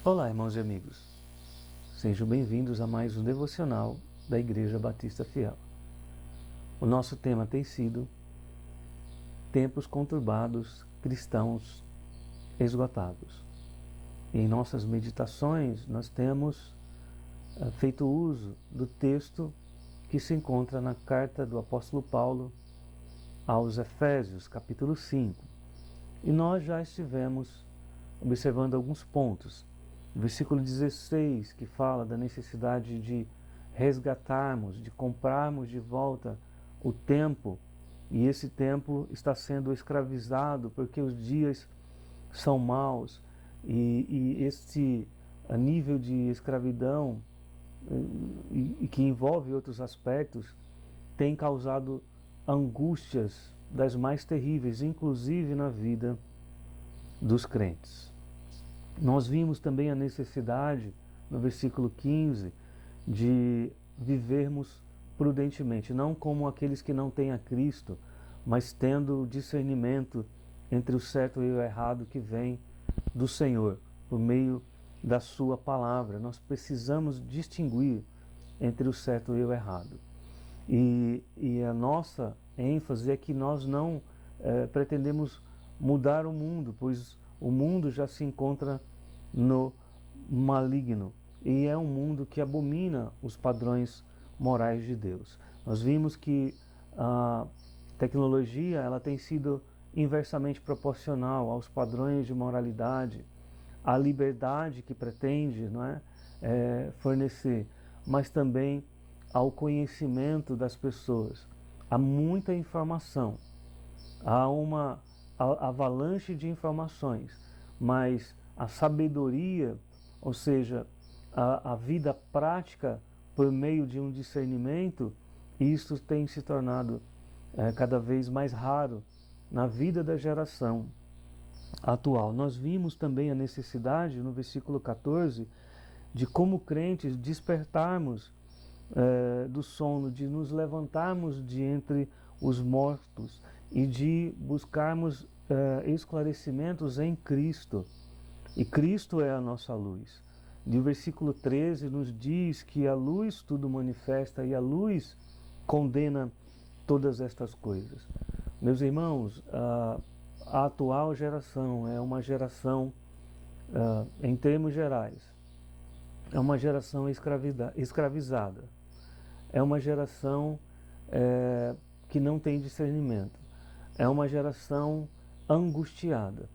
Olá, irmãos e amigos. Sejam bem-vindos a mais um devocional da Igreja Batista Fiel. O nosso tema tem sido Tempos conturbados, cristãos esgotados. E em nossas meditações nós temos feito uso do texto que se encontra na carta do apóstolo Paulo aos Efésios, capítulo 5. E nós já estivemos observando alguns pontos. O versículo 16, que fala da necessidade de resgatarmos, de comprarmos de volta o tempo, e esse tempo está sendo escravizado porque os dias são maus, e este nível de escravidão, e que envolve outros aspectos, tem causado angústias das mais terríveis, inclusive na vida dos crentes. Nós vimos também a necessidade, no versículo 15, de vivermos prudentemente, não como aqueles que não têm a Cristo, mas tendo discernimento entre o certo e o errado que vem do Senhor, por meio da sua palavra. Nós precisamos distinguir entre o certo e o errado. E a nossa ênfase é que nós não pretendemos mudar o mundo, pois o mundo já se encontra no maligno e é um mundo que abomina os padrões morais de Deus. Nós vimos que a tecnologia ela tem sido inversamente proporcional aos padrões de moralidade, à liberdade que pretende, não é, fornecer, mas também ao conhecimento das pessoas. Há muita informação, há uma avalanche de informações, mas a sabedoria, ou seja, a vida prática por meio de um discernimento, isso tem se tornado cada vez mais raro na vida da geração atual. Nós vimos também a necessidade, no versículo 14, de como crentes despertarmos do sono, de nos levantarmos de entre os mortos e de buscarmos esclarecimentos em Cristo. E Cristo é a nossa luz. E o versículo 13 nos diz que a luz tudo manifesta e a luz condena todas estas coisas. Meus irmãos, a atual geração é uma geração, em termos gerais, é uma geração escravizada. É uma geração que não tem discernimento. É uma geração angustiada.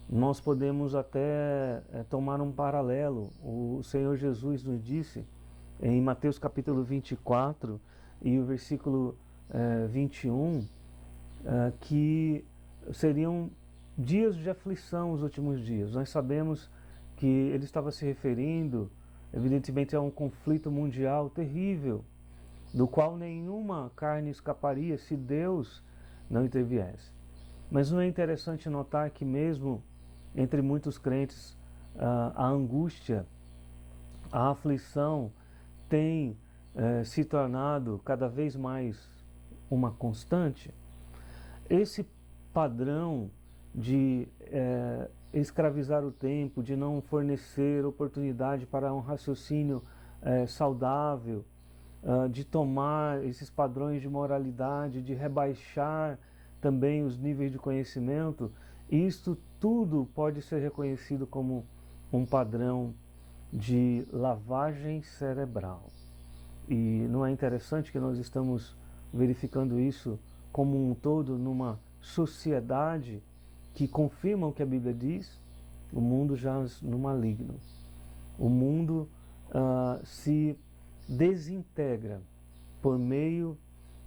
Nós podemos até tomar um paralelo. O Senhor Jesus nos disse em Mateus capítulo 24 e o versículo 21 que seriam dias de aflição os últimos dias. Nós sabemos que ele estava se referindo, evidentemente, a um conflito mundial terrível, do qual nenhuma carne escaparia se Deus não interviesse. Mas não é interessante notar que mesmo entre muitos crentes a angústia, a aflição tem se tornado cada vez mais uma constante? Esse padrão de escravizar o tempo, de não fornecer oportunidade para um raciocínio saudável, de tomar esses padrões de moralidade, de rebaixar também os níveis de conhecimento, isto tudo pode ser reconhecido como um padrão de lavagem cerebral. E não é interessante que nós estamos verificando isso como um todo numa sociedade que confirma o que a Bíblia diz? O mundo jaz no maligno. O mundo se desintegra por meio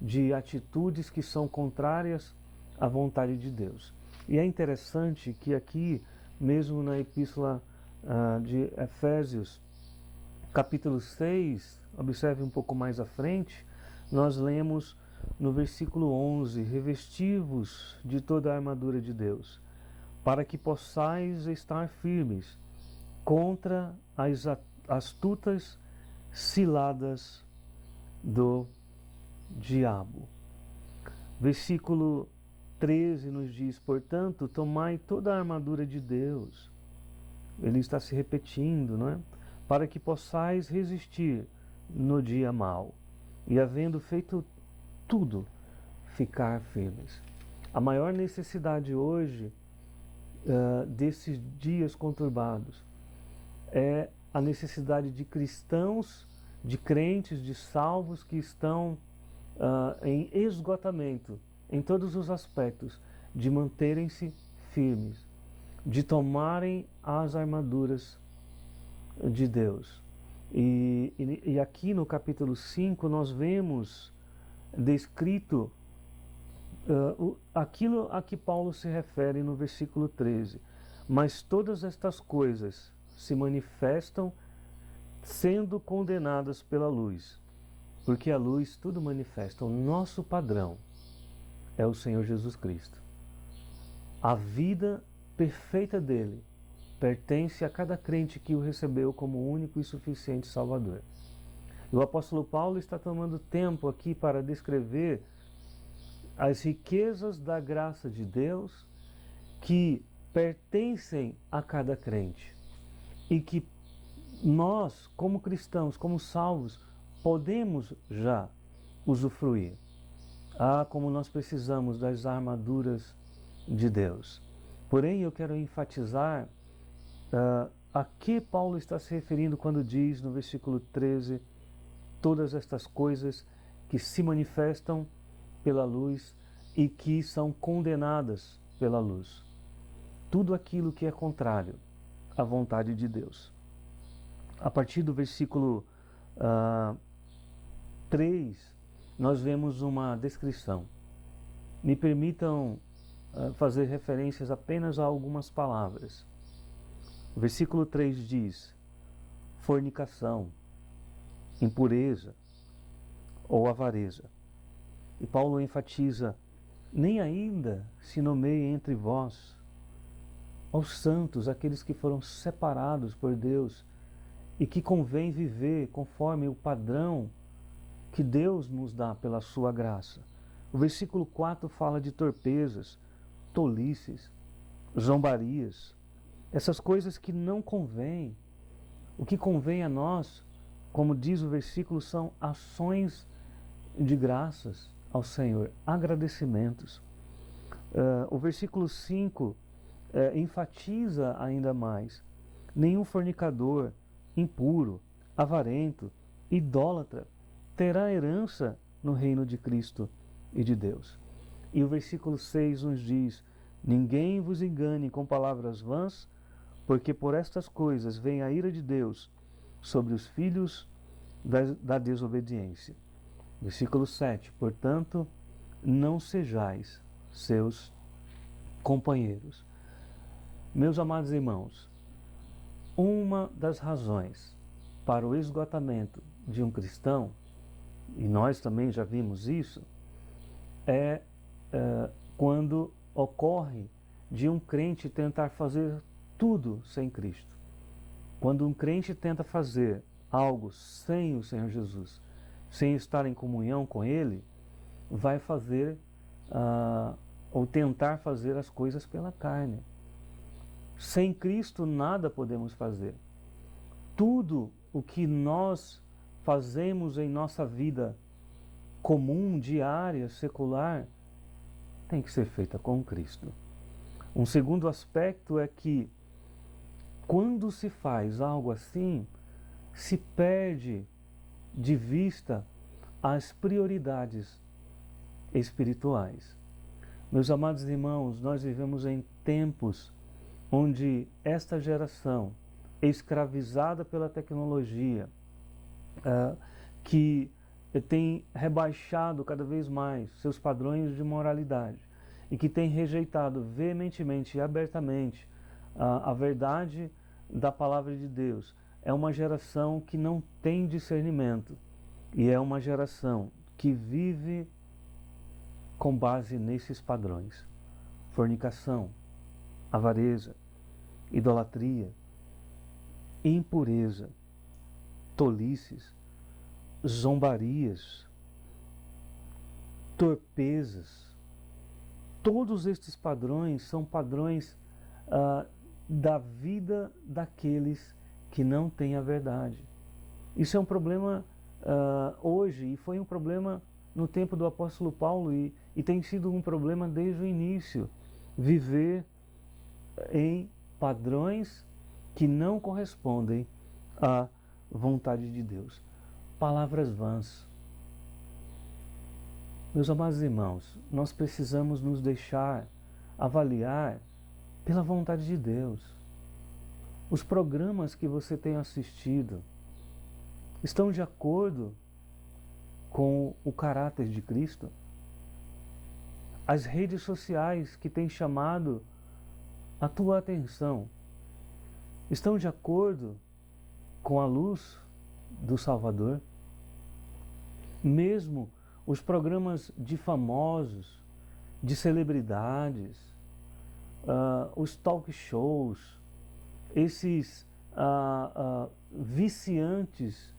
de atitudes que são contrárias à vontade de Deus. E é interessante que aqui, mesmo na epístola de Efésios, capítulo 6, observe um pouco mais à frente, nós lemos no versículo 11, revesti-vos de toda a armadura de Deus, para que possais estar firmes contra as astutas ciladas do diabo. Versículo 13 nos diz, portanto, tomai toda a armadura de Deus, ele está se repetindo, não é? Para que possais resistir no dia mau, e havendo feito tudo, ficar firmes. A maior necessidade hoje, desses dias conturbados, é a necessidade de cristãos, de crentes, de salvos que estão em esgotamento em todos os aspectos, de manterem-se firmes, de tomarem as armaduras de Deus. E aqui no capítulo 5 nós vemos descrito aquilo a que Paulo se refere no versículo 13. Mas todas estas coisas se manifestam sendo condenadas pela luz, porque a luz tudo manifesta. O nosso padrão é o Senhor Jesus Cristo. A vida perfeita dele pertence a cada crente que o recebeu como único e suficiente Salvador. E o apóstolo Paulo está tomando tempo aqui para descrever as riquezas da graça de Deus que pertencem a cada crente e que nós, como cristãos, como salvos, podemos já usufruir. Como nós precisamos das armaduras de Deus. Porém, eu quero enfatizar a que Paulo está se referindo quando diz no versículo 13: todas estas coisas que se manifestam pela luz e que são condenadas pela luz. Tudo aquilo que é contrário à vontade de Deus. A partir do versículo 3, nós vemos uma descrição. Me permitam fazer referências apenas a algumas palavras. O versículo 3 diz: fornicação, impureza ou avareza. E Paulo enfatiza: nem ainda se nomeie entre vós aos santos, aqueles que foram separados por Deus e que convém viver conforme o padrão que Deus nos dá pela sua graça. O versículo 4 fala de torpezas, tolices, zombarias, essas coisas que não convêm. O que convém a nós, como diz o versículo, são ações de graças ao Senhor, agradecimentos. O versículo 5 enfatiza ainda mais: nenhum fornicador, impuro, avarento, idólatra terá herança no reino de Cristo e de Deus. E o versículo 6 nos diz: ninguém vos engane com palavras vãs, porque por estas coisas vem a ira de Deus sobre os filhos da desobediência. Versículo 7: portanto, não sejais seus companheiros. Meus amados irmãos, uma das razões para o esgotamento de um cristão, e nós também já vimos isso, é quando ocorre de um crente tentar fazer tudo sem Cristo. Quando um crente tenta fazer algo sem o Senhor Jesus, sem estar em comunhão com Ele, vai fazer ou tentar fazer as coisas pela carne. Sem Cristo nada podemos fazer. Tudo o que nós fazemos em nossa vida comum, diária, secular, tem que ser feita com Cristo. Um segundo aspecto é que, quando se faz algo assim, se perde de vista as prioridades espirituais. Meus amados irmãos, nós vivemos em tempos onde esta geração, escravizada pela tecnologia, que tem rebaixado cada vez mais seus padrões de moralidade e que tem rejeitado veementemente e abertamente a verdade da palavra de Deus, é uma geração que não tem discernimento e é uma geração que vive com base nesses padrões: fornicação, avareza, idolatria, impureza, tolices, zombarias, torpezas. Todos estes padrões são padrões da vida daqueles que não têm a verdade. Isso é um problema hoje, e foi um problema no tempo do apóstolo Paulo, e tem sido um problema desde o início. Viver em padrões que não correspondem à vontade de Deus. Palavras vãs. Meus amados irmãos, nós precisamos nos deixar avaliar pela vontade de Deus. Os programas que você tem assistido estão de acordo com o caráter de Cristo? As redes sociais que têm chamado a tua atenção estão de acordo com a luz do Salvador? Mesmo os programas de famosos, de celebridades, os talk shows, esses viciantes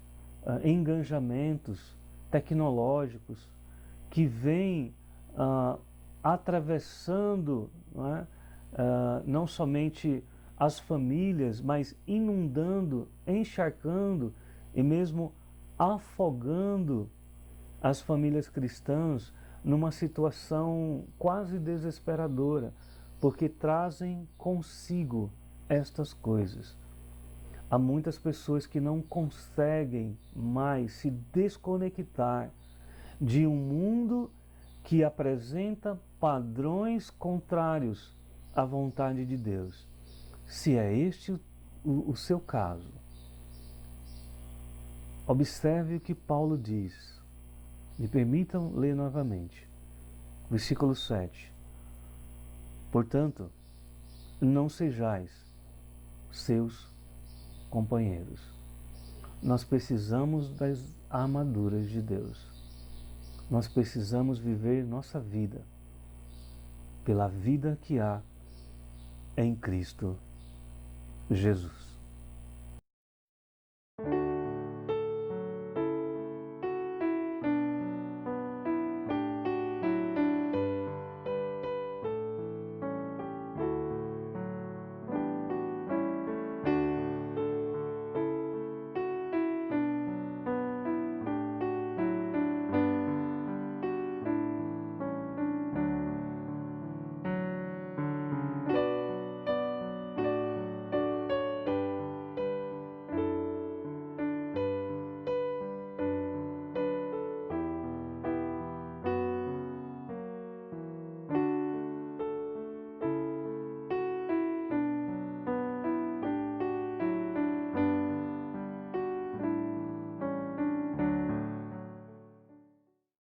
engajamentos tecnológicos que vêm atravessando, não somente as famílias, mas inundando, encharcando e mesmo afogando as famílias cristãs numa situação quase desesperadora, porque trazem consigo estas coisas. Há muitas pessoas que não conseguem mais se desconectar de um mundo que apresenta padrões contrários à vontade de Deus. Se é este o seu caso, observe o que Paulo diz. Me permitam ler novamente. Versículo 7. Portanto, não sejais seus companheiros. Nós precisamos das armaduras de Deus. Nós precisamos viver nossa vida pela vida que há em Cristo Jesus.